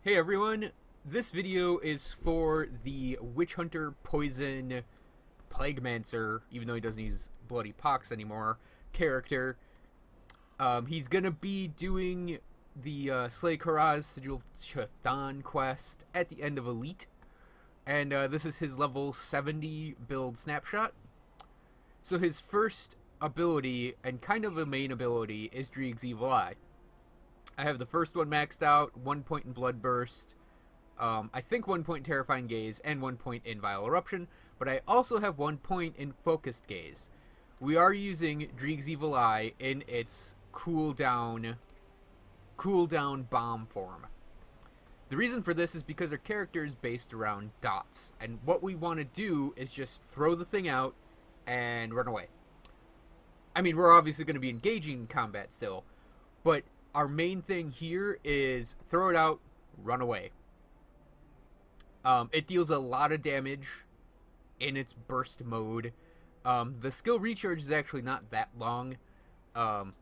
Hey everyone, this video is for the Witch Hunter Poison Plaguemancer, even though he doesn't use Bloody Pox anymore, character. He's gonna be doing the Slay Karroz Sigil Chathan quest at the end of Elite, and this is his level 70 build snapshot. So his first ability, and kind of a main ability, is Dreeg's Evil Eye. I have the first one maxed out, 1 point in Blood Burst, I think 1 point in Terrifying Gaze, and 1 point in Vile Eruption, but I also have 1 point in Focused Gaze. We are using Dreeg's Evil Eye in its cooldown bomb form. The reason for this is because our character is based around dots, and what we want to do is just throw the thing out and run away. I mean, we're obviously going to be engaging in combat still, but our main thing here is throw it out, run away. It deals a lot of damage in its burst mode. The skill recharge is actually not that long. I'm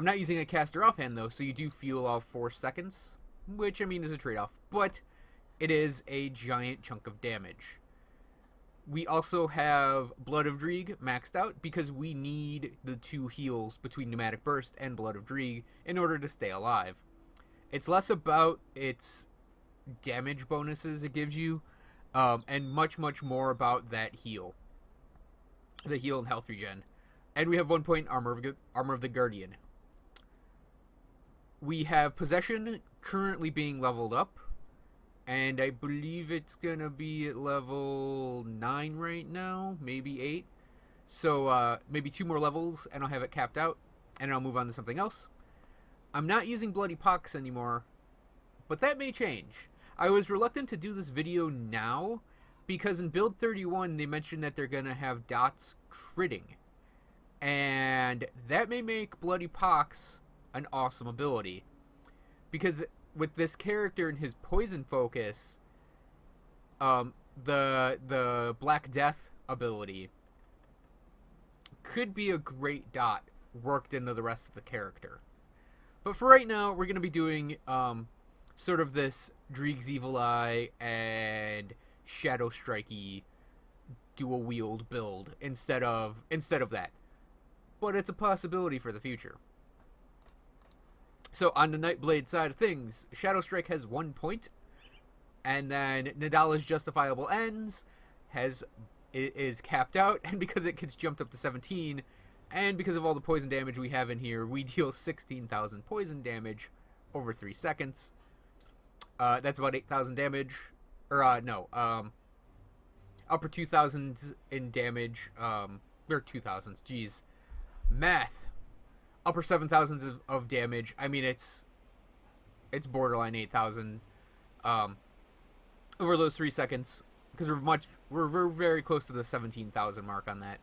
not using a caster offhand though, so you do feel all 4 seconds, which I mean is a trade-off, but it is a giant chunk of damage. We also have Blood of Dreeg maxed out because we need the 2 heals between Pneumatic Burst and Blood of Dreeg in order to stay alive. It's less about its damage bonuses it gives you, and much more about that heal. The heal and health regen. And we have 1 point Armor of the Guardian. We have Possession currently being leveled up, and I believe it's gonna be at level 9 right now, maybe 8. So maybe 2 more levels and I'll have it capped out, and I'll move on to something else. I'm not using Bloody Pox anymore, but that may change. I was reluctant to do this video now because in build 31 they mentioned that they're gonna have dots critting, and that may make Bloody Pox an awesome ability, because with this character and his poison focus, the Black Death ability could be a great dot worked into the rest of the character. But for right now, we're going to be doing sort of this Dreeg's Evil Eye and Shadow Strike-y dual wield build instead of that. But it's a possibility for the future. So on the Nightblade side of things, Shadow Strike has 1 point, and then Nadala's Justifiable Ends is capped out, and because it gets jumped up to 17, and because of all the poison damage we have in here, we deal 16,000 poison damage over 3 seconds. That's about 8,000 damage, or upper 2,000 in damage, or 2,000s, geez, math. Upper 7,000s of damage. I mean, it's borderline 8,000 over those 3 seconds, because we're very close to the 17,000 mark on that.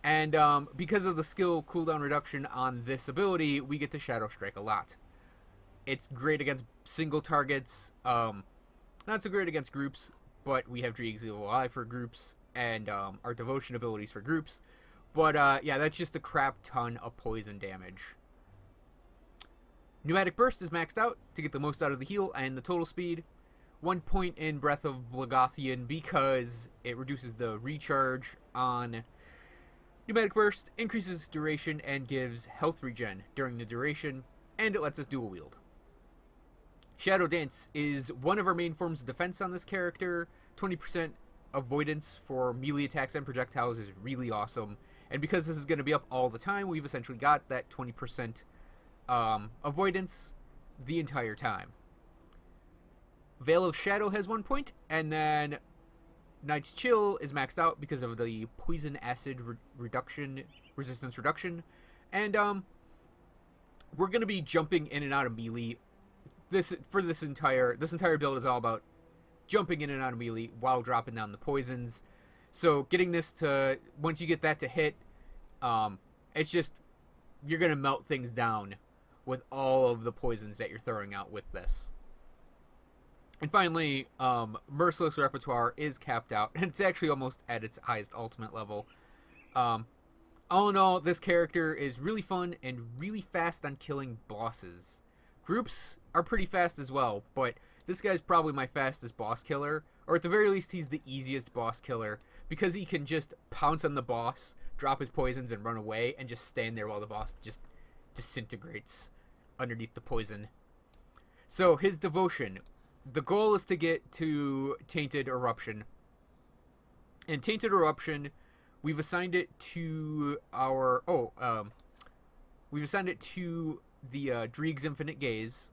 And because of the skill cooldown reduction on this ability, we get to Shadow Strike a lot. It's great against single targets, not so great against groups, but we have Dreeg's Evil Eye for groups, and our devotion abilities for groups. But, yeah, that's just a crap ton of poison damage. Pneumatic Burst is maxed out to get the most out of the heal and the total speed. 1 point in Breath of Logothian because it reduces the recharge on Pneumatic Burst, increases its duration, and gives health regen during the duration, and it lets us dual wield. Shadow Dance is one of our main forms of defense on this character. 20% avoidance for melee attacks and projectiles is really awesome. And because this is going to be up all the time, we've essentially got that 20% avoidance the entire time. Veil of Shadow has 1 point, and then Night's Chill is maxed out because of the poison acid resistance reduction. And we're going to be jumping in and out of melee. This entire build is all about jumping in and out of melee while dropping down the poisons. So getting this to, once you get that to hit, it's just, you're going to melt things down with all of the poisons that you're throwing out with this. And finally, Merciless Repertoire is capped out, and it's actually almost at its highest ultimate level. All in all, this character is really fun and really fast on killing bosses. Groups are pretty fast as well, but this guy's probably my fastest boss killer, or at the very least he's the easiest boss killer, because he can just pounce on the boss, drop his poisons, and run away, and just stand there while the boss just disintegrates underneath the poison. So his devotion, the goal is to get to Tainted Eruption. And Tainted Eruption, we've assigned it to our we've assigned it to the Dreeg's Infinite Gaze,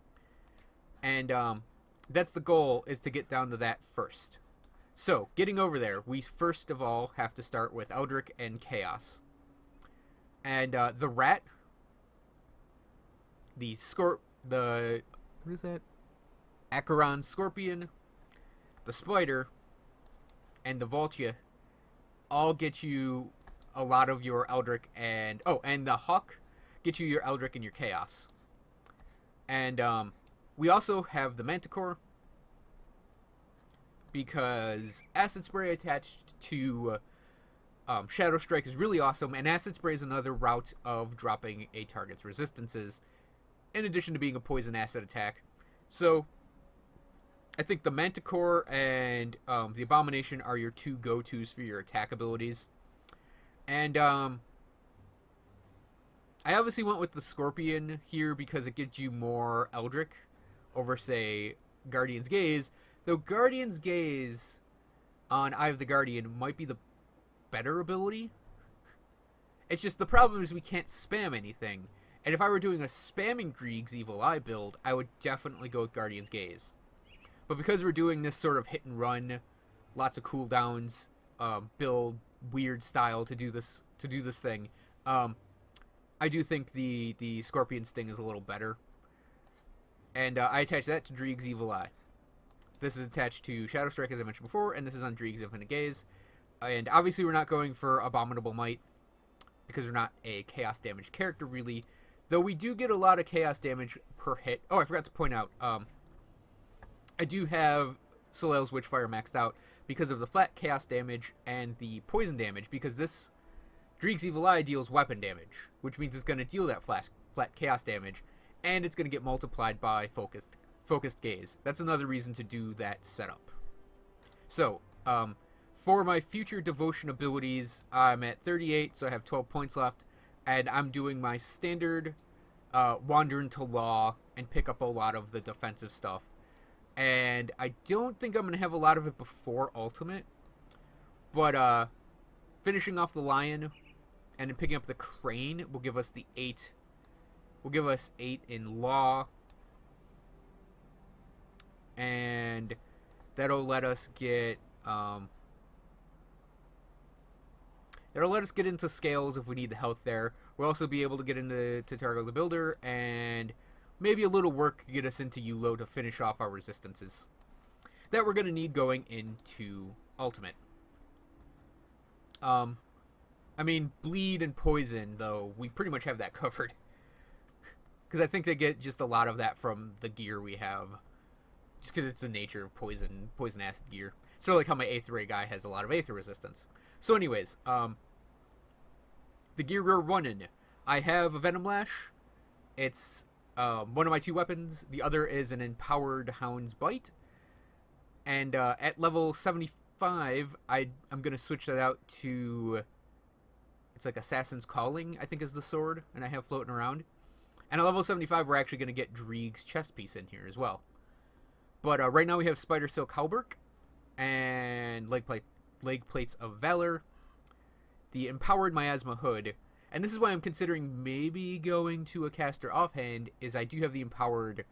and that's the goal, is to get down to that first. So getting over there, we first of all have to start with Eldritch and Chaos. And the rat, the what is that? Acheron Scorpion, the spider, and the Vulture all get you a lot of your Eldritch and the hawk get you your Eldritch and your Chaos. And we also have the Manticore, because Acid Spray attached to Shadow Strike is really awesome, and Acid Spray is another route of dropping a target's resistances, in addition to being a poison acid attack. So I think the Manticore and the Abomination are your two go-tos for your attack abilities. And I obviously went with the Scorpion here because it gives you more Eldritch over, say, Guardian's Gaze. Though Guardian's Gaze on Eye of the Guardian might be the better ability. It's just the problem is we can't spam anything. And if I were doing a spamming Dreeg's Evil Eye build, I would definitely go with Guardian's Gaze. But because we're doing this sort of hit and run, lots of cooldowns, build weird style to do this thing, I do think the Scorpion Sting is a little better. And I attach that to Dreeg's Evil Eye. This is attached to Shadow Strike, as I mentioned before, and this is on Dreeg's Infinite Gaze. And obviously we're not going for Abominable Might, because we're not a Chaos damage character, really. Though we do get a lot of Chaos damage per hit. Oh, I forgot to point out, I do have Soleil's Witchfire maxed out because of the flat Chaos damage and the poison damage, because this Dreeg's Evil Eye deals weapon damage, which means it's going to deal that flat Chaos damage, and it's going to get multiplied by Focused Gaze. That's another reason to do that setup. So, for my future devotion abilities, I'm at 38, so I have 12 points left, and I'm doing my standard Wander into Law and pick up a lot of the defensive stuff. And I don't think I'm going to have a lot of it before Ultimate, but finishing off the Lion and then picking up the Crane will give us the 8. Will give us 8 in Law, and that'll let us get into Scales if we need the health there. We'll also be able to get into Targo the Builder, and maybe a little work to get us into Yulo to finish off our resistances that we're going to need going into Ultimate. I mean, Bleed and Poison, though, we pretty much have that covered. Because I think they get just a lot of that from the gear we have. Just because it's the nature of poison acid gear. Sort of like how my Aether Ray guy has a lot of Aether resistance. So anyways, the gear we're running. I have a Venom Lash. It's one of my 2 weapons. The other is an Empowered Hound's Bite. And at level 75, I'm going to switch that out to... It's like Assassin's Calling, I think is the sword, and I have floating around. And at level 75, we're actually going to get Dreeg's chest piece in here as well. But right now we have Spider Silk Halberg and Leg Plates of Valor, the Empowered Miasma Hood, and this is why I'm considering maybe going to a caster offhand, is I do have the Empowered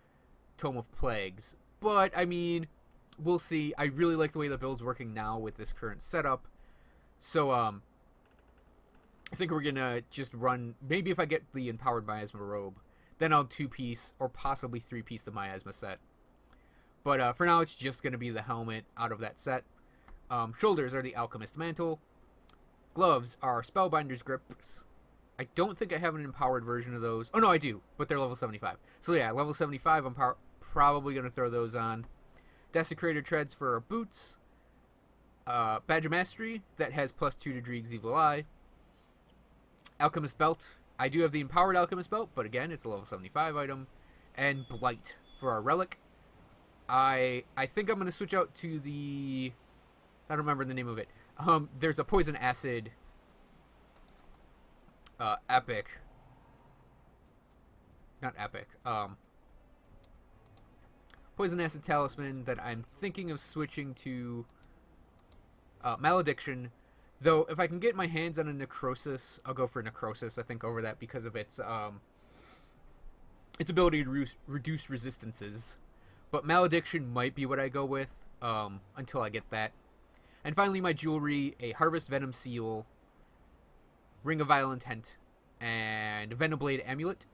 Tome of Plagues. But, I mean, we'll see. I really like the way the build's working now with this current setup. So, I think we're going to just run, maybe if I get the Empowered Miasma Robe, then I'll 2-piece or possibly 3-piece the Miasma set. But for now, it's just going to be the helmet out of that set. Shoulders are the Alchemist Mantle. Gloves are Spellbinder's Grips. I don't think I have an empowered version of those. Oh, no, I do, but they're level 75. So, yeah, level 75, I'm probably going to throw those on. Desecrator Treads for our boots. Badge of Mastery, that has +2 to Dreeg's Evil Eye. Alchemist Belt. I do have the Empowered Alchemist Belt, but again, it's a level 75 item. And Blight for our relic. I think I'm going to switch out to the... I don't remember the name of it. There's a poison acid epic. Not epic. Poison acid talisman that I'm thinking of switching to malediction. Though if I can get my hands on a necrosis, I'll go for necrosis. I think over that because of its ability to reduce resistances. But malediction might be what I go with until I get that. And finally, my jewelry: a Harvest Venom Seal, Ring of Vile Intent, and Venoblade Amulet.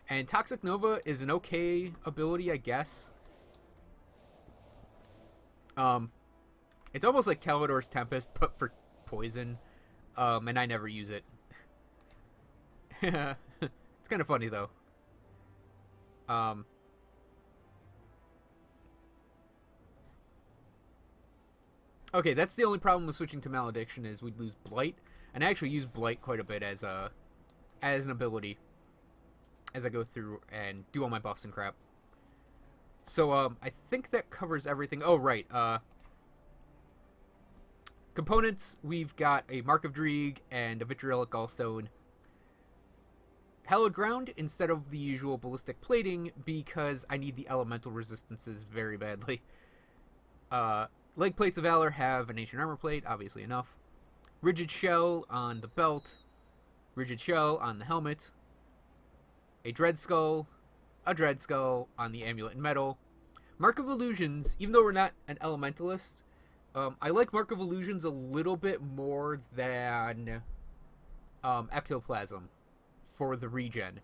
And Toxic Nova is an okay ability, I guess. It's almost like Calvador's Tempest, but for poison. And I never use it. It's kind of funny, though. Okay, that's the only problem with switching to Malediction is we'd lose Blight. And I actually use Blight quite a bit as an ability as I go through and do all my buffs and crap. So, I think that covers everything. Oh, right. Components, we've got a Mark of Dreeg and a Vitriolic Gallstone. Hallowed Ground instead of the usual Ballistic Plating because I need the elemental resistances very badly. Leg Plates of Valor have an Ancient Armor Plate, obviously enough. Rigid Shell on the belt. Rigid Shell on the helmet. A Dread Skull on the Amulet and Metal. Mark of Illusions, even though we're not an Elementalist, I like Mark of Illusions a little bit more than Ectoplasm for the regen.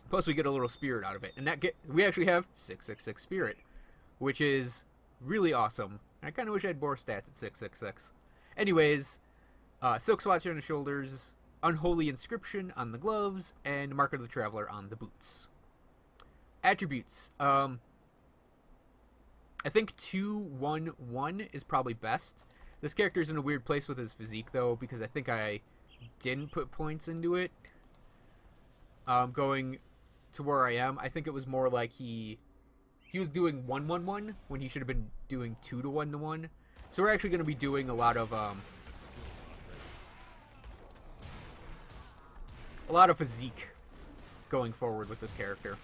Plus we get a little spirit out of it. And we actually have 666 Spirit, which is really awesome. I kind of wish I had more stats at 666. Anyways, Silk Swatch on the shoulders, Unholy Inscription on the gloves, and Mark of the Traveler on the boots. Attributes. I think 2-1-1 is probably best. This character's in a weird place with his physique, though, because I think I didn't put points into it. Going to where I am, I think it was more like he was doing 1-1-1 when he should have been doing 2-1-1. So we're actually going to be doing a lot of physique going forward with this character.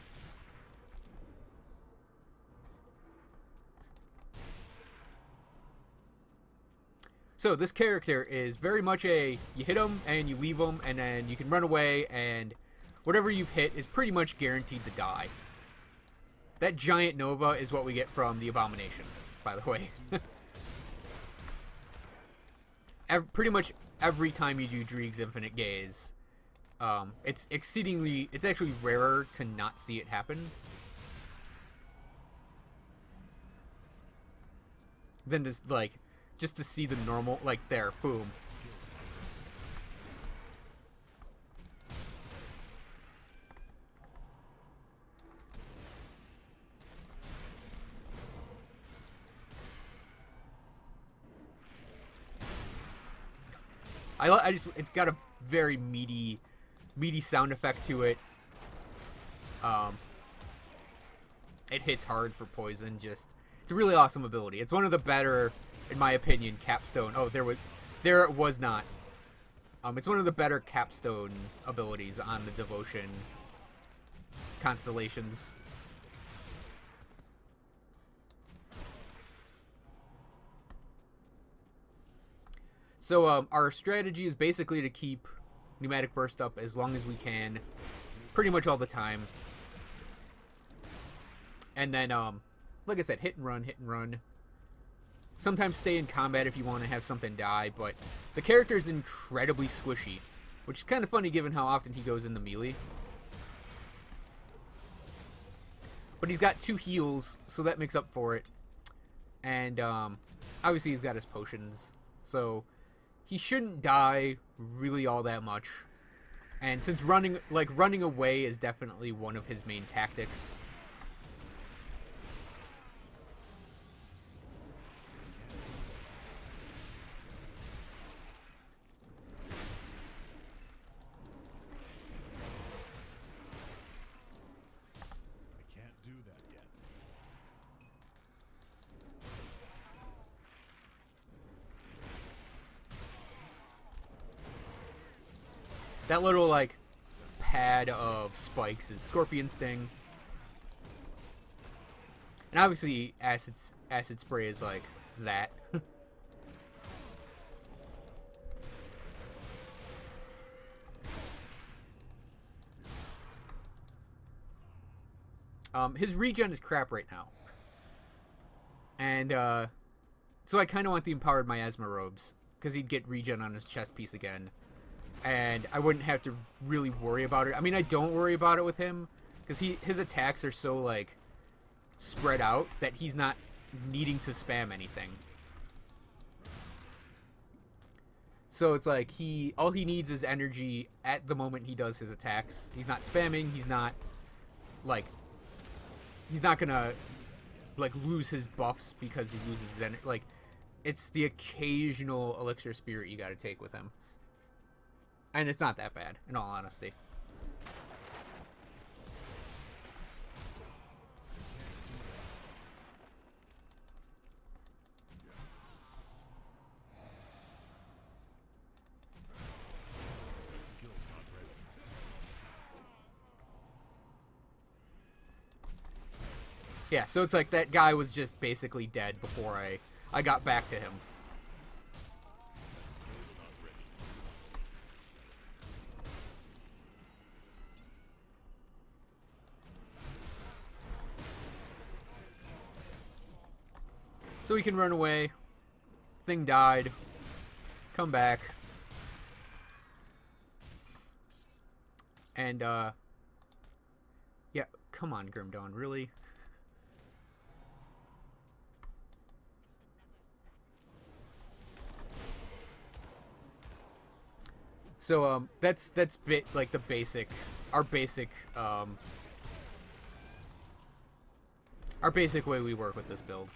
So this character is very much you hit him and you leave him and then you can run away and whatever you've hit is pretty much guaranteed to die. That giant Nova is what we get from the Abomination, by the way. Pretty much every time you do Dreeg's Infinite Gaze, it's actually rarer to not see it happen than just to see the normal, there, boom. It's got a very meaty sound effect to it. It hits hard for poison. It's a really awesome ability. It's one of the better, in my opinion, capstone. Oh, there it was not. It's one of the better capstone abilities on the Devotion constellations. So our strategy is basically to keep Pneumatic Burst up as long as we can, pretty much all the time. And then, like I said, hit and run. Sometimes stay in combat if you want to have something die, but the character is incredibly squishy, which is kind of funny given how often he goes into melee. But he's got 2 heals, so that makes up for it. And obviously he's got his potions, so he shouldn't die really all that much. And since running away is definitely one of his main tactics. I can't do that yet. That little, like, pad of spikes is Scorpion Sting. And obviously, Acid Spray is like that. His regen is crap right now. And, so I kind of want the Empowered Miasma Robes, because he'd get regen on his chest piece again. And I wouldn't have to really worry about it. I mean, I don't worry about it with him, because his attacks are so, like, spread out that he's not needing to spam anything. So it's like all he needs is energy at the moment he does his attacks. He's not spamming, he's not gonna like lose his buffs because he loses his energy. Like, it's the occasional Elixir Spirit you gotta take with him. And it's not that bad, in all honesty. Yeah, so it's like that guy was just basically dead before I got back to him. So we can run away. Thing died. Come back. And, yeah, come on, Grim Dawn, really? So, that's like the basic, our basic way we work with this build.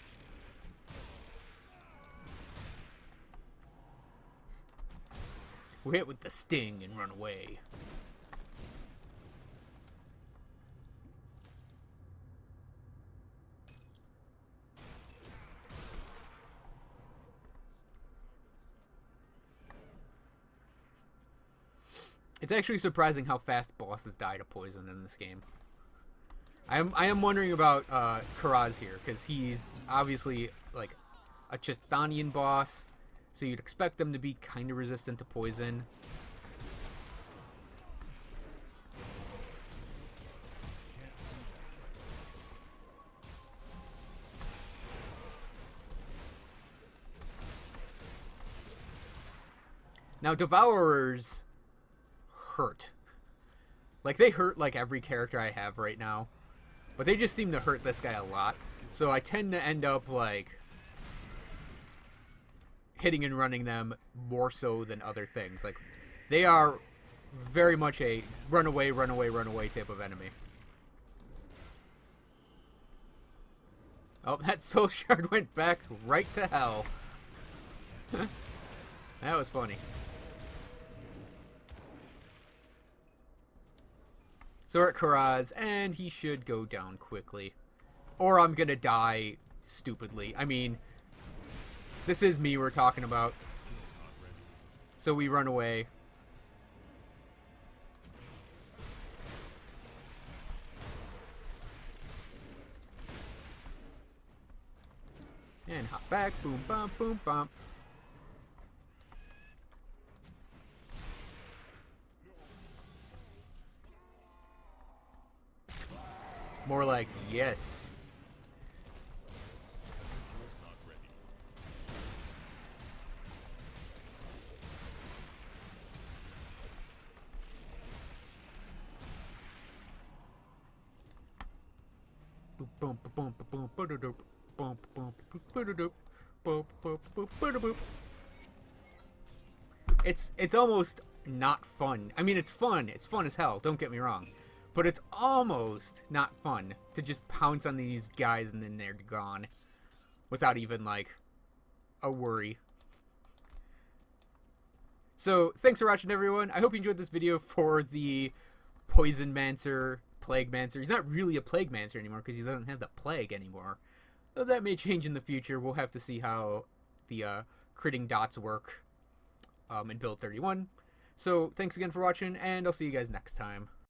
We hit with the sting and run away. It's actually surprising how fast bosses die to poison in this game. I am wondering about Karroz here, because he's obviously like a Chthonian boss, so you'd expect them to be kind of resistant to poison. Now, Devourers hurt. Like, they hurt like every character I have right now, but they just seem to hurt this guy a lot. So I tend to end up like hitting and running them more so than other things. Like, they are very much a run away, run away, run away type of enemy. Oh, that soul shard went back right to hell. That was funny. So we're at Karroz, and he should go down quickly. Or I'm gonna die stupidly. I mean, this is me we're talking about. So we run away. And hop back. Boom, bump, boom, bump. More like, yes. It's almost not fun. I mean, it's fun. It's fun as hell. Don't get me wrong. But it's almost not fun to just pounce on these guys and then they're gone without even, like, a worry. So, thanks for watching, everyone. I hope you enjoyed this video for the Poisonmancer, Plaguemancer. He's not really a Plaguemancer anymore because he doesn't have the plague anymore. Though that may change in the future. We'll have to see how the critting dots work in Build 31. So thanks again for watching, and I'll see you guys next time.